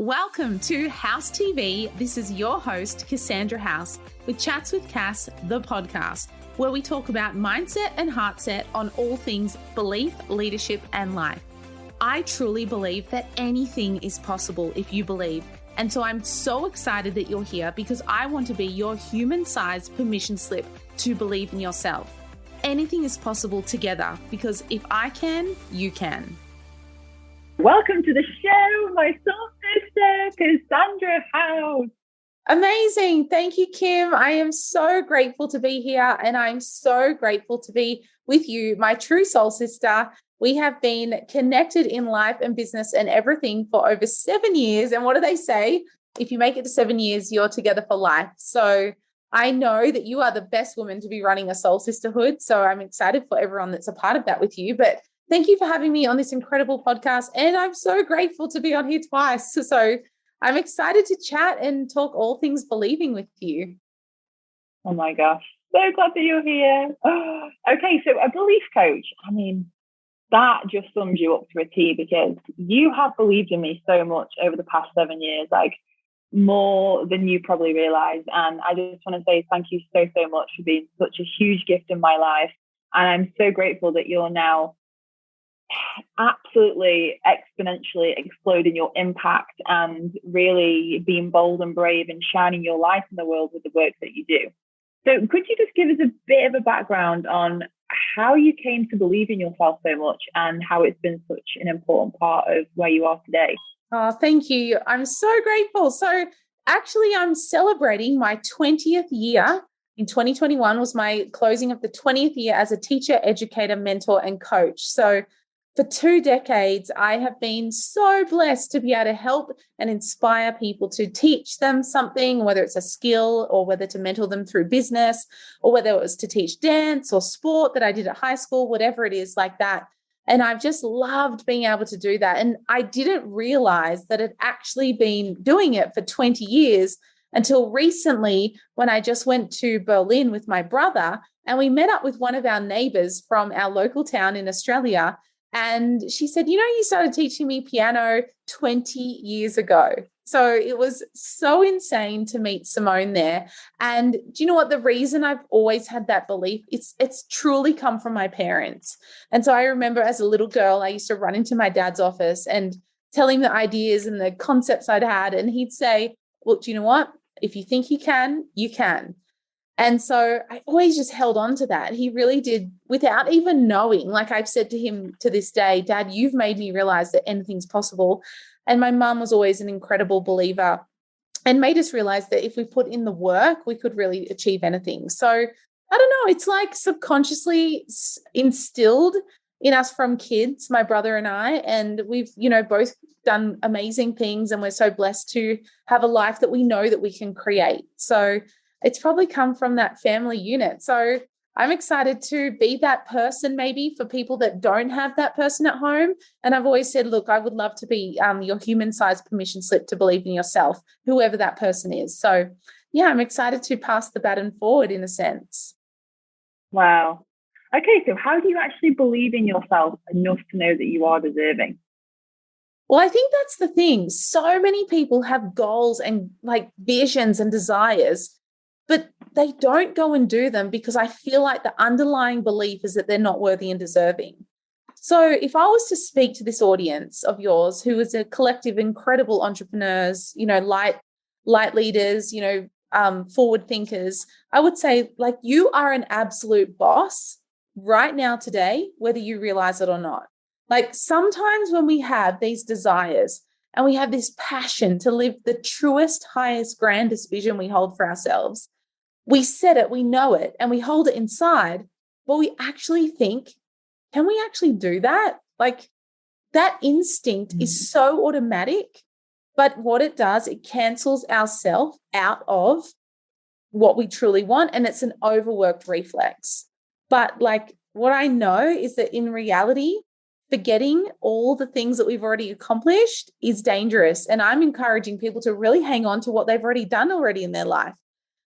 Welcome to House TV. This is your host, Cassandra House, with Chats with Cass, the podcast, where we talk about mindset and heartset on all things belief, leadership, and life. I truly believe that anything is possible if you believe. And so I'm so excited that you're here because I want to be your human-sized permission slip to believe in yourself. Anything is possible together because if I can, you can. Welcome to the show, my soul sister, Cassandra House. Amazing. Thank you, Kim. I am so grateful to be here, and I'm so grateful to be with you, my true soul sister. We have been connected in life and business and everything for over 7 years. And what do they say? If you make it to 7 years, you're together for life. So I know that you are the best woman to be running a soul sisterhood. So I'm excited for everyone that's a part of that with you. But thank you for having me on this incredible podcast. And I'm so grateful to be on here twice. So I'm excited to chat and talk all things believing with you. Oh my gosh. So glad that you're here. Okay, so a belief coach. I mean, that just sums you up to a T because you have believed in me so much over the past 7 years, like more than you probably realize. And I just want to say thank you so much for being such a huge gift in my life. And I'm so grateful that you're now absolutely exponentially exploding your impact and really being bold and brave and shining your light in the world with the work that you do. So could you just give us a bit of a background on how you came to believe in yourself so much and how it's been such an important part of where you are today? Oh, thank you. I'm so grateful. So actually, I'm celebrating my 20th year. In 2021 was my closing of the 20th year as a teacher, educator, mentor, and coach. So for 2 decades, I have been so blessed to be able to help and inspire people to teach them something, whether it's a skill or whether to mentor them through business or whether it was to teach dance or sport that I did at high school, whatever it is like that. And I've just loved being able to do that. And I didn't realize that I'd actually been doing it for 20 years until recently when I just went to Berlin with my brother and we met up with one of our neighbors from our local town in Australia. And she said, you know, you started teaching me piano 20 years ago. So it was so insane to meet Simone there. And do you know what? The reason I've always had that belief, it's truly come from my parents. And so I remember as a little girl, I used to run into my dad's office and tell him the ideas and the concepts I'd had. And he'd say, well, do you know what? If you think you can, you can. And so I always just held on to that. He really did without even knowing. Like I've said to him to this day, Dad, you've made me realize that anything's possible. And my mum was always an incredible believer and made us realize that if we put in the work, we could really achieve anything. So I don't know, it's like subconsciously instilled in us from kids, my brother and I, and we've, both done amazing things and we're so blessed to have a life that we know that we can create. So it's probably come from that family unit. So I'm excited to be that person maybe for people that don't have that person at home. And I've always said, look, I would love to be your human-sized permission slip to believe in yourself, whoever that person is. So yeah, I'm excited to pass the baton forward in a sense. Wow. Okay, so how do you actually believe in yourself enough to know that you are deserving? Well, I think that's the thing. So many people have goals and like visions and desires, but they don't go and do them because I feel like the underlying belief is that they're not worthy and deserving. So if I was to speak to this audience of yours, who is a collective, incredible entrepreneurs, light leaders, forward thinkers, I would say like you are an absolute boss right now today, whether you realize it or not. Like sometimes when we have these desires and we have this passion to live the truest, highest, grandest vision we hold for ourselves, we set it, we know it, and we hold it inside, but we actually think, can we actually do that? Like that instinct is so automatic, but what it does, it cancels ourselves out of what we truly want, and it's an overworked reflex. But like what I know is that in reality, forgetting all the things that we've already accomplished is dangerous. And I'm encouraging people to really hang on to what they've already done already in their life.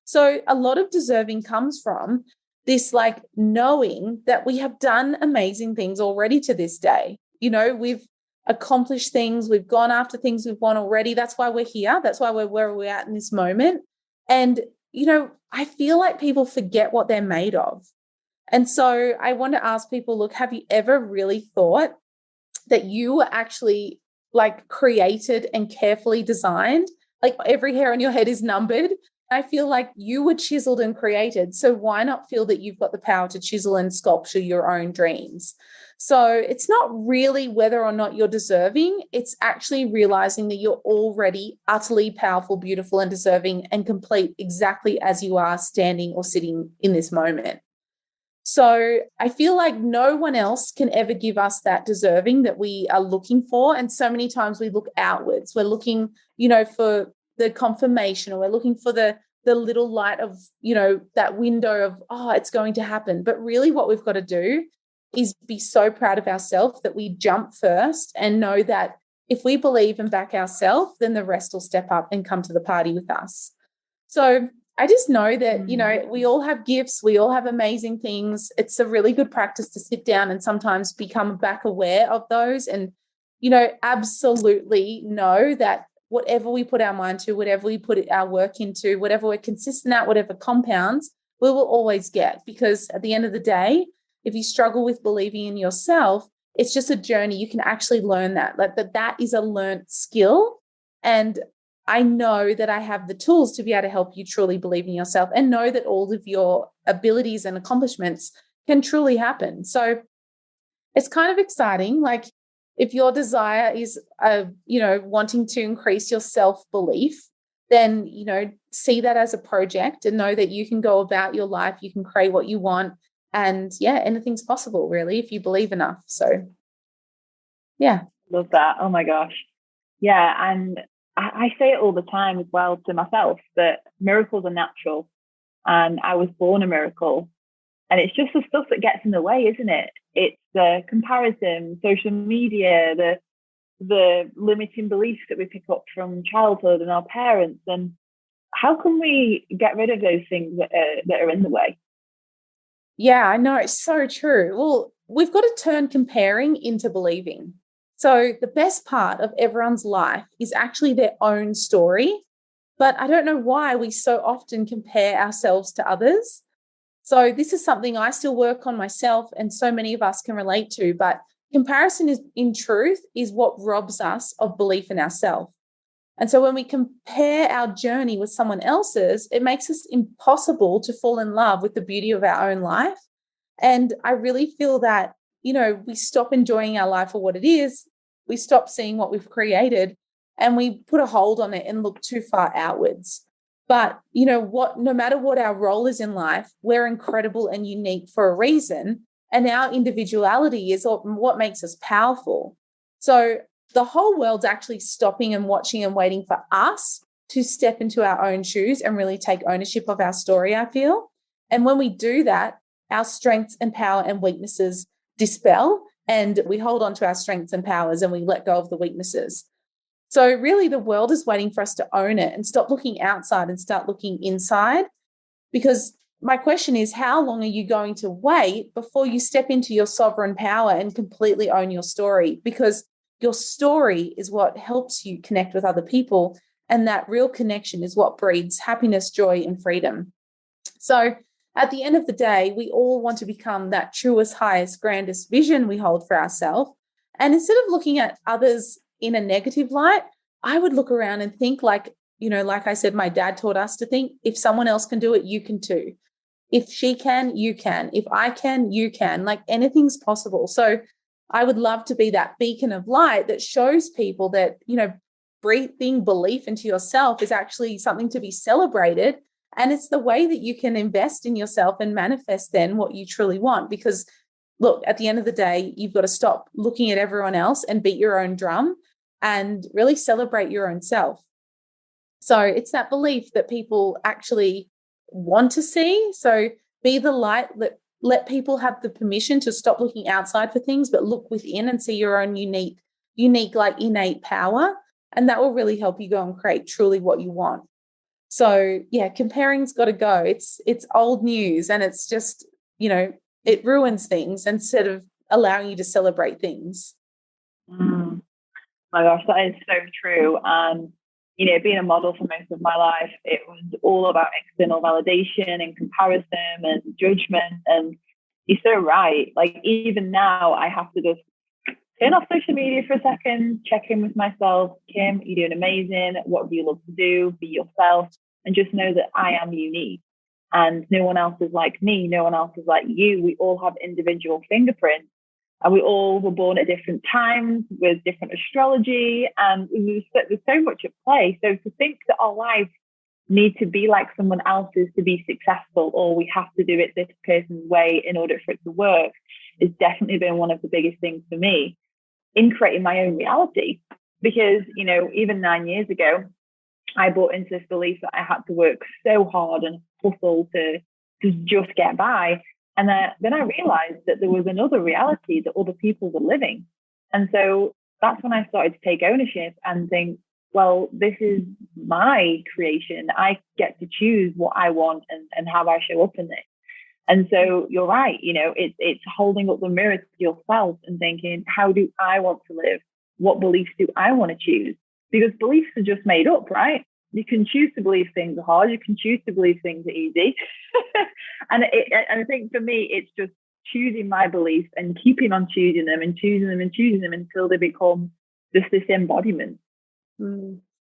So a lot of deserving comes from this like knowing that we have done amazing things already to this day. We've accomplished things. We've gone after things we've won already. That's why we're here. That's why we're where we're at in this moment. And, I feel like people forget what they're made of. And so I want to ask people, look, have you ever really thought that you were actually like created and carefully designed? Like every hair on your head is numbered. I feel like you were chiseled and created. So why not feel that you've got the power to chisel and sculpture your own dreams? So it's not really whether or not you're deserving. It's actually realizing that you're already utterly powerful, beautiful, and deserving and complete exactly as you are standing or sitting in this moment. So I feel like no one else can ever give us that deserving that we are looking for. And so many times we look outwards. We're looking, for the confirmation, or we're looking for the little light of, that window of, oh, it's going to happen. But really what we've got to do is be so proud of ourselves that we jump first and know that if we believe and back ourselves, then the rest will step up and come to the party with us. So I just know that, we all have gifts. We all have amazing things. It's a really good practice to sit down and sometimes become back aware of those and, absolutely know that whatever we put our mind to, whatever we put our work into, whatever we're consistent at, whatever compounds, we will always get. Because at the end of the day, if you struggle with believing in yourself, it's just a journey. You can actually learn that. Like that is a learned skill. And I know that I have the tools to be able to help you truly believe in yourself and know that all of your abilities and accomplishments can truly happen. So it's kind of exciting. Like if your desire is, wanting to increase your self-belief, then, see that as a project and know that you can go about your life. You can create what you want. And anything's possible really if you believe enough. So, yeah. Love that. Oh my gosh. Yeah. And I say it all the time as well to myself that miracles are natural and I was born a miracle. And it's just the stuff that gets in the way, isn't it? It's the comparison, social media, the limiting beliefs that we pick up from childhood and our parents. And how can we get rid of those things that are in the way? Yeah, I know. It's so true. Well, we've got to turn comparing into believing. So the best part of everyone's life is actually their own story. But I don't know why we so often compare ourselves to others. So this is something I still work on myself and so many of us can relate to. But comparison in truth is what robs us of belief in ourselves. And so when we compare our journey with someone else's, it makes it impossible to fall in love with the beauty of our own life. And I really feel that, we stop enjoying our life for what it is. We stop seeing what we've created and we put a hold on it and look too far outwards. But no matter what our role is in life, we're incredible and unique for a reason. And our individuality is what makes us powerful. So the whole world's actually stopping and watching and waiting for us to step into our own shoes and really take ownership of our story, I feel. And when we do that, our strengths and power and weaknesses dispel and we hold on to our strengths and powers and we let go of the weaknesses. So really the world is waiting for us to own it and stop looking outside and start looking inside. Because my question is, how long are you going to wait before you step into your sovereign power and completely own your story? Because your story is what helps you connect with other people. And that real connection is what breeds happiness, joy, and freedom. So at the end of the day, we all want to become that truest, highest, grandest vision we hold for ourselves. And instead of looking at others in a negative light, I would look around and think like I said, my dad taught us to think, if someone else can do it, you can too. If she can, you can. If I can, you can. Like anything's possible. So I would love to be that beacon of light that shows people that, breathing belief into yourself is actually something to be celebrated. And it's the way that you can invest in yourself and manifest then what you truly want. Because look, at the end of the day, you've got to stop looking at everyone else and beat your own drum and really celebrate your own self. So it's that belief that people actually want to see. So be the light that let people have the permission to stop looking outside for things, but look within and see your own unique, like innate power. And that will really help you go and create truly what you want. So yeah, comparing's got to go. It's old news and it's just, it ruins things instead of allowing you to celebrate things. My gosh, that is so true. And, you know, being a model for most of my life, it was all about external validation and comparison and judgment. And you're so right. Like, even now, I have to just turn off social media for a second, check in with myself. Kim, you're doing amazing. What do you love to do? Be yourself. And just know that I am unique. And no one else is like me. No one else is like you. We all have individual fingerprints. And we all were born at different times with different astrology. And there's so much at play. So to think that our lives need to be like someone else's to be successful, or we have to do it this person's way in order for it to work, has definitely been one of the biggest things for me in creating my own reality. Because, you know, even 9 years ago, I bought into this belief that I had to work so hard and hustle to just get by. And then I realized that there was another reality that other people were living. And so that's when I started to take ownership and think, well, this is my creation. I get to choose what I want and how I show up in this. And so you're right, you know, it's holding up the mirror to yourself and thinking, how do I want to live? What beliefs do I want to choose? Because beliefs are just made up, right? You can choose to believe things are hard. You can choose to believe things are easy. And I think for me, it's just choosing my beliefs and keeping on choosing them and choosing them and choosing them until they become just this embodiment.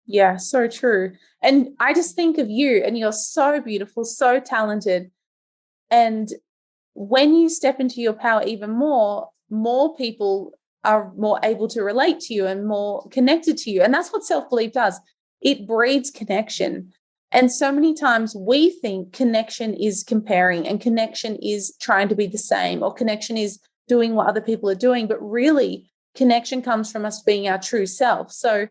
Yeah, so true. And I just think of you, and you're so beautiful, so talented. And when you step into your power even more people are more able to relate to you and more connected to you. And that's what self-belief does. It breeds connection. And so many times we think connection is comparing and connection is trying to be the same, or connection is doing what other people are doing. But really, connection comes from us being our true self. So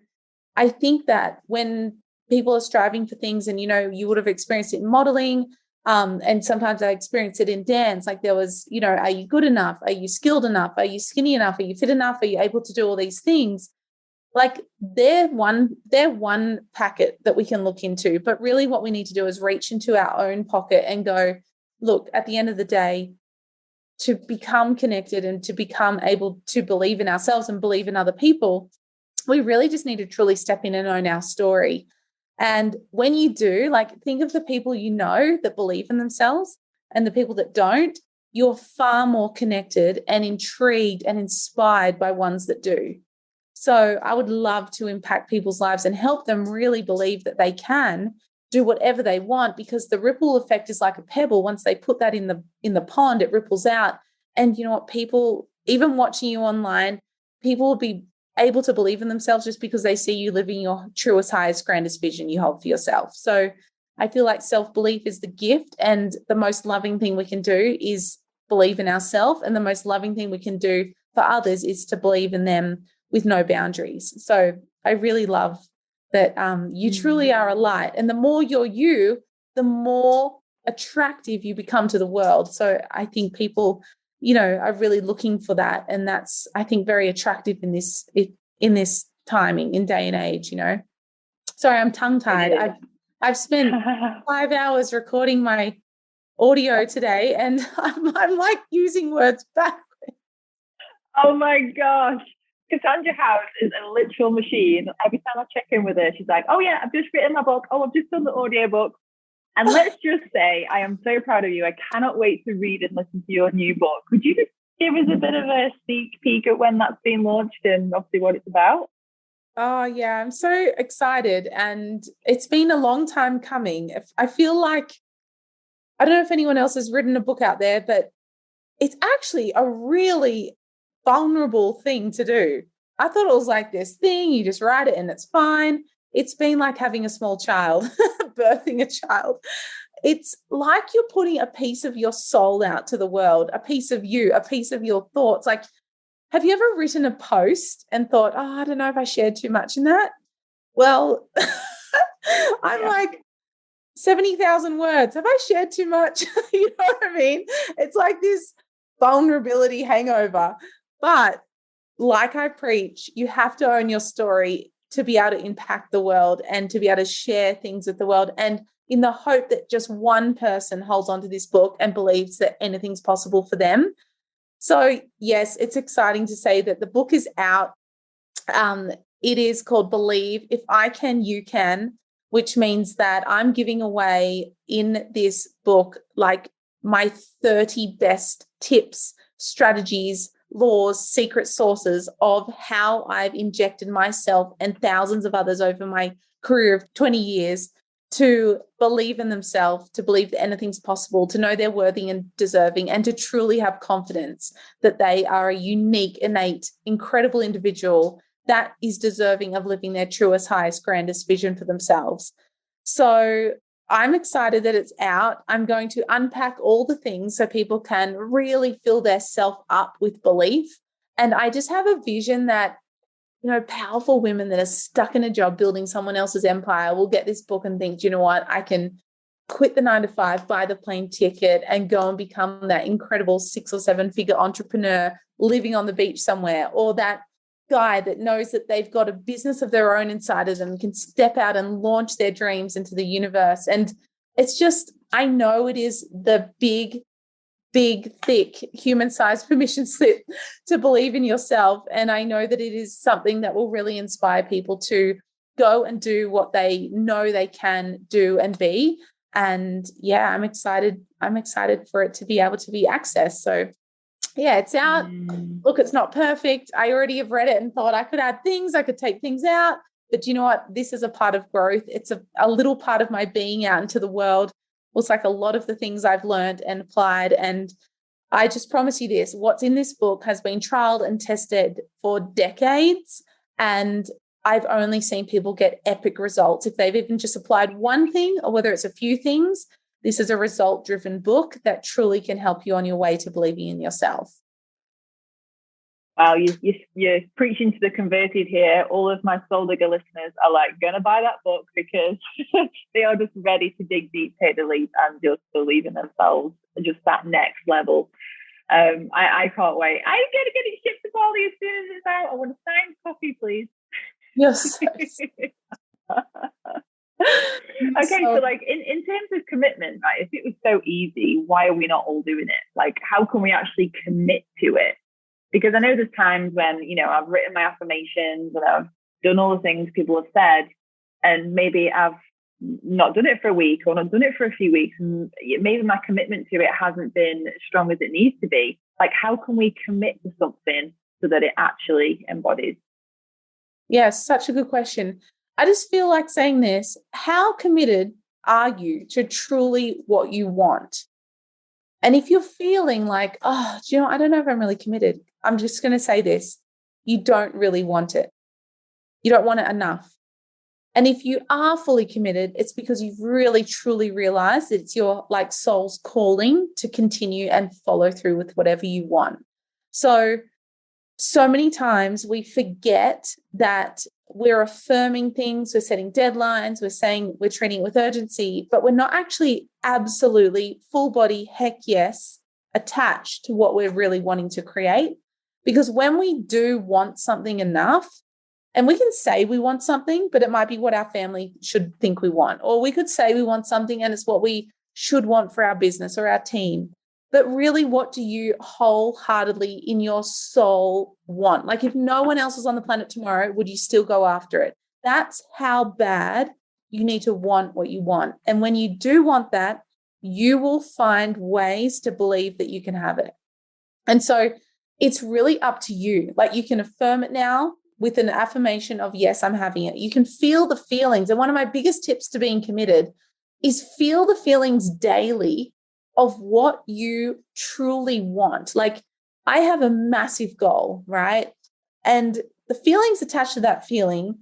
I think that when people are striving for things, and, you know, you would have experienced it in modeling, and sometimes I experience it in dance, like there was, you know, are you good enough? Are you skilled enough? Are you skinny enough? Are you fit enough? Are you able to do all these things? Like they're one packet that we can look into. But really what we need to do is reach into our own pocket and go, look, at the end of the day, to become connected and to become able to believe in ourselves and believe in other people, we really just need to truly step in and own our story. And when you do, like, think of the people you know that believe in themselves and the people that don't. You're far more connected and intrigued and inspired by ones that do. So I would love to impact people's lives and help them really believe that they can do whatever they want, because the ripple effect is like a pebble. Once they put that in the pond, it ripples out. And you know what? People, even watching you online, people will be able to believe in themselves just because they see you living your truest, highest, grandest vision you hold for yourself. So I feel like self-belief is the gift, and the most loving thing we can do is believe in ourselves, and the most loving thing we can do for others is to believe in them with no boundaries. So I really love that you truly are a light, and the more you're you, the more attractive you become to the world. So I think people, you know, are really looking for that, and that's, I think, very attractive in this timing, in day and age, you know. Sorry, I'm tongue-tied. I've spent 5 hours recording my audio today, and I'm like using words back. Oh my gosh. Cassandra House is a literal machine. Every time I check in with her, she's like, oh yeah, I've just written my book. Oh, I've just done the audiobook. And let's just say, I am so proud of you. I cannot wait to read and listen to your new book. Could you just give us a bit of a sneak peek at when that's been launched and obviously what it's about? Oh, yeah, I'm so excited. And it's been a long time coming. I feel like, I don't know if anyone else has written a book out there, but it's actually a really vulnerable thing to do. I thought it was like this thing, you just write it and it's fine. It's been like having a small child, birthing a child. It's like you're putting a piece of your soul out to the world, a piece of you, a piece of your thoughts. Like, have you ever written a post and thought, oh, I don't know if I shared too much in that? Well, I'm like 70,000 words. Have I shared too much? You know what I mean? It's like this vulnerability hangover. But like I preach, you have to own your story to be able to impact the world and to be able to share things with the world, and in the hope that just one person holds onto this book and believes that anything's possible for them. So yes, it's exciting to say that the book is out. it is called Believe. If I Can, You Can, which means that I'm giving away in this book like my 30 best tips, strategies, laws, secret sources of how I've injected myself and thousands of others over my career of 20 years to believe in themselves, to believe that anything's possible, to know they're worthy and deserving, and to truly have confidence that they are a unique, innate, incredible individual that is deserving of living their truest, highest, grandest vision for themselves. So I'm excited that it's out. I'm going to unpack all the things so people can really fill their self up with belief. And I just have a vision that, you know, powerful women that are stuck in a job building someone else's empire will get this book and think, you know what, I can quit the 9 to 5, buy the plane ticket and go and become that incredible 6 or 7 figure entrepreneur living on the beach somewhere, or that guy that knows that they've got a business of their own inside of them and can step out and launch their dreams into the universe. And it's just, I know it is the big, thick, human-sized permission slip to believe in yourself. And I know that it is something that will really inspire people to go and do what they know they can do and be. And yeah, I'm excited for it to be able to be accessed. So yeah, it's out. Look, it's not perfect. I already have read it and thought I could add things, I could take things out. But you know what? This is a part of growth. It's a little part of my being out into the world. Looks like a lot of the things I've learned and applied. And I just promise you this, what's in this book has been trialed and tested for decades. And I've only seen people get epic results. If they've even just applied one thing, or whether it's a few things, this is a result-driven book that truly can help you on your way to believing in yourself. Wow, you're preaching to the converted here. All of my soul digger listeners are like, going to buy that book because they are just ready to dig deep, take the leap, and just believe in themselves, just that next level. I can't wait. I'm going to get it shipped to Bali as soon as it's out. I want a signed copy, please. Yes. Okay, so like in terms of commitment, right, if it was so easy, why are we not all doing it? Like, how can we actually commit to it? Because I know there's times when, you know, I've written my affirmations and I've done all the things people have said, and maybe I've not done it for a week or not done it for a few weeks, and maybe my commitment to it hasn't been as strong as it needs to be. Like, how can we commit to something so that it actually embodies? Yeah, such a good question. I just feel like saying this, how committed are you to truly what you want? And if you're feeling like, oh, do you know, I don't know if I'm really committed, I'm just going to say this, you don't really want it. You don't want it enough. And if you are fully committed, it's because you've really, truly realized that it's your like soul's calling to continue and follow through with whatever you want. So many times we forget that we're affirming things, we're setting deadlines, we're saying we're treating it with urgency, but we're not actually absolutely full body, heck yes, attached to what we're really wanting to create. Because when we do want something enough, and we can say we want something, but it might be what our family should think we want, or we could say we want something and it's what we should want for our business or our team. But really, what do you wholeheartedly in your soul want? Like, if no one else was on the planet tomorrow, would you still go after it? That's how bad you need to want what you want. And when you do want that, you will find ways to believe that you can have it. And so it's really up to you. Like, you can affirm it now with an affirmation of, yes, I'm having it. You can feel the feelings. And one of my biggest tips to being committed is feel the feelings daily of what you truly want. Like, I have a massive goal, right? And the feelings attached to that feeling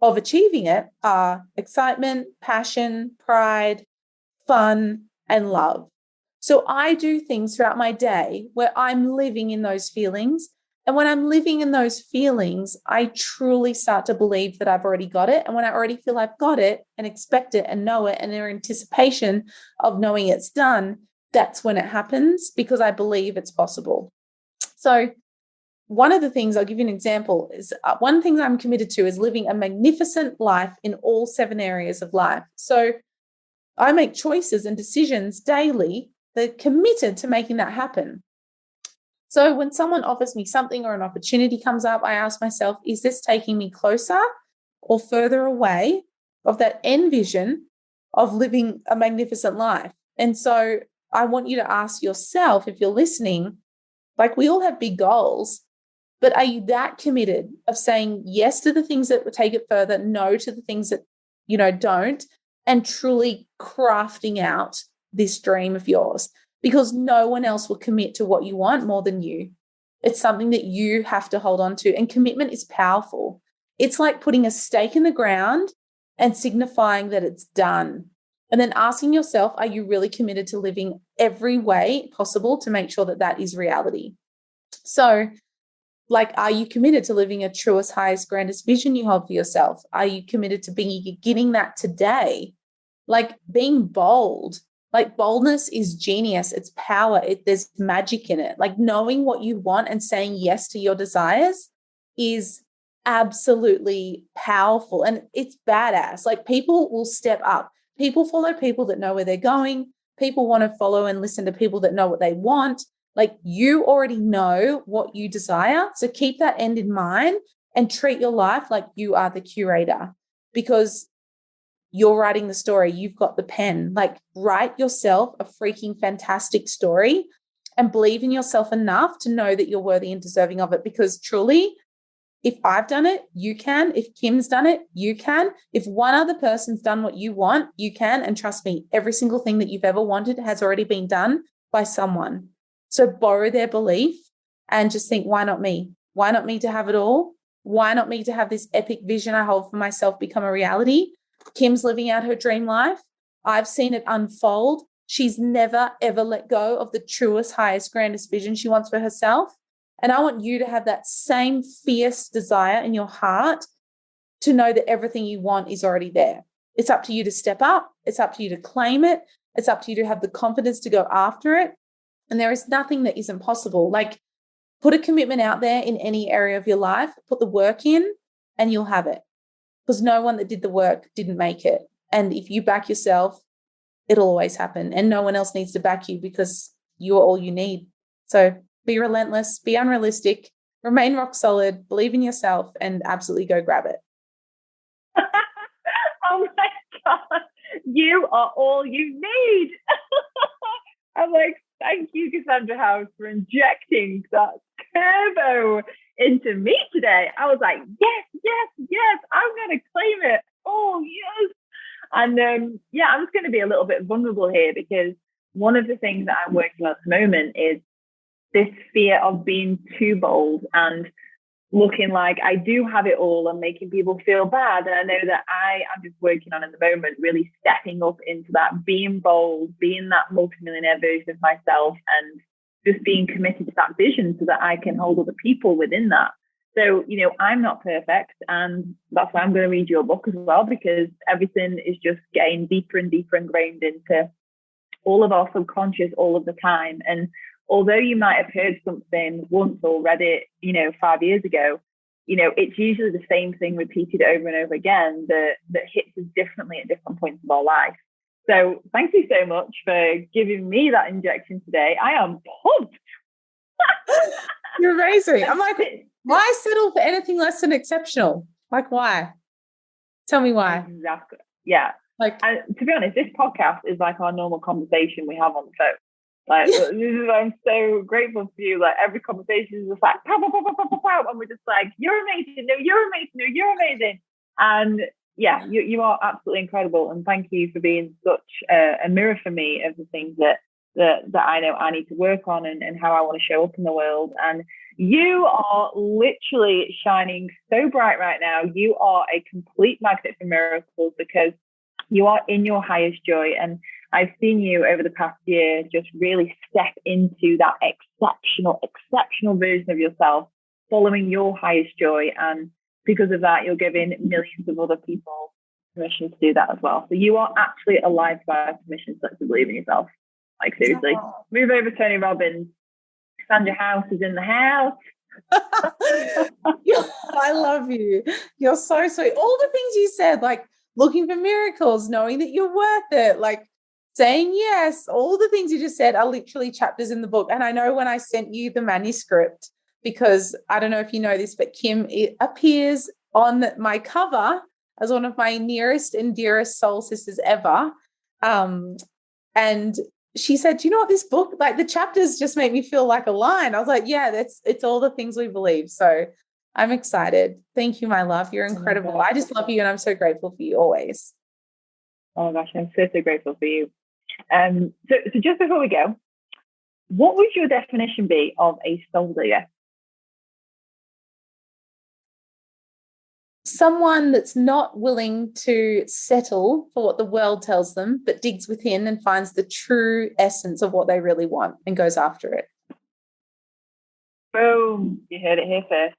of achieving it are excitement, passion, pride, fun, and love. So I do things throughout my day where I'm living in those feelings. And when I'm living in those feelings, I truly start to believe that I've already got it. And when I already feel I've got it and expect it and know it, and in anticipation of knowing it's done, that's when it happens, because I believe it's possible. So one of the things, I'll give you an example, is one thing I'm committed to is living a magnificent life in all 7 areas of life. So I make choices and decisions daily that are committed to making that happen. So when someone offers me something or an opportunity comes up, I ask myself, is this taking me closer or further away of that end vision of living a magnificent life? And so I want you to ask yourself, if you're listening, like, we all have big goals, but are you that committed of saying yes to the things that would take it further, no to the things that, don't, and truly crafting out this dream of yours? Because no one else will commit to what you want more than you. It's something that you have to hold on to. And commitment is powerful. It's like putting a stake in the ground and signifying that it's done. And then asking yourself, are you really committed to living every way possible to make sure that that is reality? So, like, are you committed to living a truest, highest, grandest vision you hold for yourself? Are you committed to beginning that today? Like, being bold. Like, boldness is genius. It's power. There's magic in it. Like, knowing what you want and saying yes to your desires is absolutely powerful. And it's badass. Like, people will step up. People follow people that know where they're going. People want to follow and listen to people that know what they want. Like, you already know what you desire. So keep that end in mind and treat your life like you are the curator, because you're writing the story. You've got the pen. Like, write yourself a freaking fantastic story and believe in yourself enough to know that you're worthy and deserving of it. Because truly, if I've done it, you can. If Kim's done it, you can. If one other person's done what you want, you can. And trust me, every single thing that you've ever wanted has already been done by someone. So borrow their belief and just think, why not me? Why not me to have it all? Why not me to have this epic vision I hold for myself become a reality? Kim's living out her dream life. I've seen it unfold. She's never, ever let go of the truest, highest, grandest vision she wants for herself. And I want you to have that same fierce desire in your heart to know that everything you want is already there. It's up to you to step up. It's up to you to claim it. It's up to you to have the confidence to go after it. And there is nothing that isn't possible. Like, put a commitment out there in any area of your life, put the work in, and you'll have it. Because no one that did the work didn't make it. And if you back yourself, it'll always happen. And no one else needs to back you, because you're all you need. So be relentless, be unrealistic, remain rock solid, believe in yourself, and absolutely go grab it. Oh my God. You are all you need. I'm like, thank you, Cassandra House, for injecting that turbo into me today. I was like, yes, I'm going to claim it. Oh, yes. And I'm just going to be a little bit vulnerable here, because one of the things that I'm working on at the moment is this fear of being too bold and looking like I do have it all and making people feel bad. And I know that I am just working on at the moment, really stepping up into that, being bold, being that multimillionaire version of myself, and just being committed to that vision so that I can hold other people within that. So, I'm not perfect. And that's why I'm going to read your book as well, because everything is just getting deeper and deeper ingrained into all of our subconscious all of the time. And although you might have heard something once or read it, 5 years ago, it's usually the same thing repeated over and over again that hits us differently at different points of our life. So thank you so much for giving me that injection today. I am pumped. You're amazing. I'm like, why settle for anything less than exceptional? Like, why? Tell me why. Exactly. Yeah. Like, to be honest, this podcast is like our normal conversation we have on the phone. Like, I'm so grateful for you. Like, every conversation is just like, pow, pow, pow, pow, pow, pow, and we're just like, you're amazing. No, you're amazing. No, you're amazing. And yeah, you are absolutely incredible. And thank you for being such a mirror for me of the things that I know I need to work on and how I want to show up in the world. And you are literally shining so bright right now. You are a complete magnet for miracles, because you are in your highest joy. And I've seen you over the past year just really step into that exceptional version of yourself, following your highest joy. And because of that, you're giving millions of other people permission to do that as well. So you are actually a lifestyle permission to believe in yourself. Like, seriously. Oh. Move over, Tony Robbins. Cassandra House is in the house. I love you. You're so sweet. All the things you said, like looking for miracles, knowing that you're worth it, like saying yes. All the things you just said are literally chapters in the book. And I know when I sent you the manuscript, because I don't know if you know this, but Kim, it appears on my cover as one of my nearest and dearest soul sisters ever. And she said, do you know what, this book, like the chapters just make me feel like a line. I was like, yeah, it's all the things we believe. So I'm excited. Thank you, my love. You're incredible. I just love you, and I'm so grateful for you always. Oh gosh, I'm so grateful for you. So just before we go, what would your definition be of a soul digger? Someone that's not willing to settle for what the world tells them, but digs within and finds the true essence of what they really want and goes after it. Boom. You heard it here first.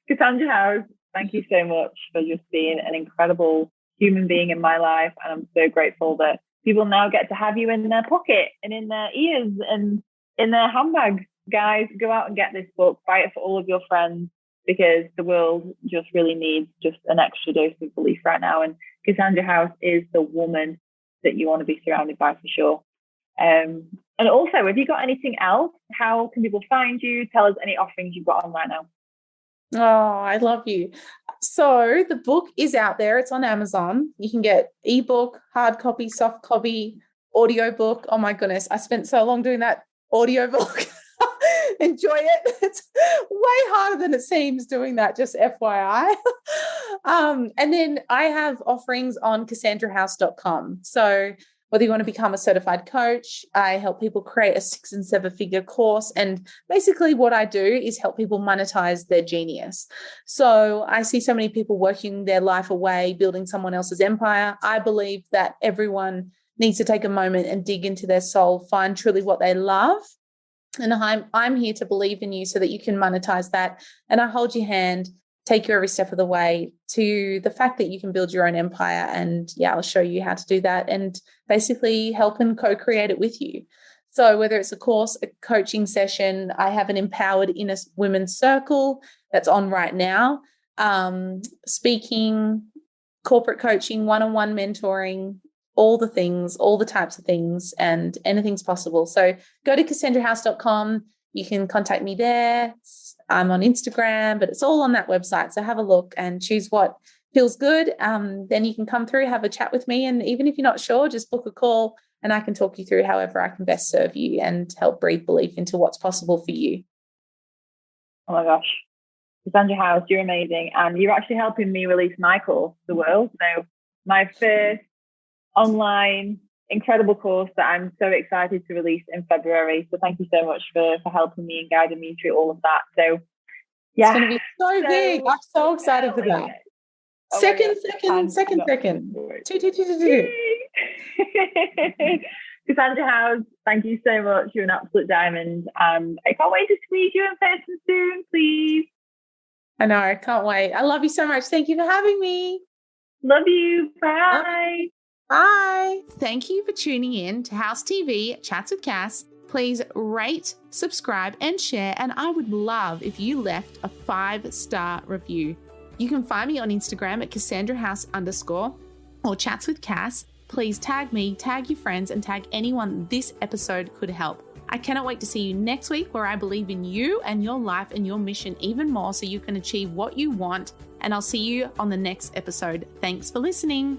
Cassandra House, thank you so much for just being an incredible human being in my life. And I'm so grateful that people now get to have you in their pocket and in their ears and in their handbag. Guys, go out and get this book. Buy it for all of your friends, because the world just really needs just an extra dose of belief right now. And Cassandra House is the woman that you want to be surrounded by for sure. And also, have you got anything else? How can people find you? Tell us any offerings you've got on right now. Oh, I love you. So the book is out there. It's on Amazon. You can get ebook, hard copy, soft copy, audiobook. Oh my goodness, I spent so long doing that audiobook. Enjoy it. It's way harder than it seems doing that, just FYI. And then I have offerings on cassandrahouse.com. So whether you want to become a certified coach, I help people create a 6- and 7-figure course. And basically what I do is help people monetize their genius. So I see so many people working their life away, building someone else's empire. I believe that everyone needs to take a moment and dig into their soul, find truly what they love. And I'm here to believe in you so that you can monetize that. And I hold your hand, take you every step of the way to the fact that you can build your own empire. And yeah, I'll show you how to do that and basically help and co-create it with you. So whether it's a course, a coaching session, I have an Empowered Inner Women's Circle that's on right now. Speaking, corporate coaching, one-on-one mentoring, all the things, all the types of things, and anything's possible. So go to cassandrahouse.com. You can contact me there. I'm on Instagram, but it's all on that website. So have a look and choose what feels good. Then you can come through, have a chat with me. And even if you're not sure, just book a call and I can talk you through however I can best serve you and help breathe belief into what's possible for you. Oh my gosh. Cassandra House, you're amazing. And you're actually helping me release my course to the world. So my first online incredible course that I'm so excited to release in February. So thank you so much for helping me and guiding me through all of that. So yeah, it's going to be so big. I'm so excited for that. Oh second. Two. Cassandra House, thank you so much. You're an absolute diamond. I can't wait to squeeze you in person soon, please. I know, I can't wait. I love you so much. Thank you for having me. Love you. Bye. Bye. Thank you for tuning in to House TV Chats with Cass. Please rate, subscribe, and share. And I would love if you left a 5-star review. You can find me on Instagram at CassandraHouse_ or Chats with Cass. Please tag me, tag your friends, and tag anyone this episode could help. I cannot wait to see you next week, where I believe in you and your life and your mission even more so you can achieve what you want. And I'll see you on the next episode. Thanks for listening.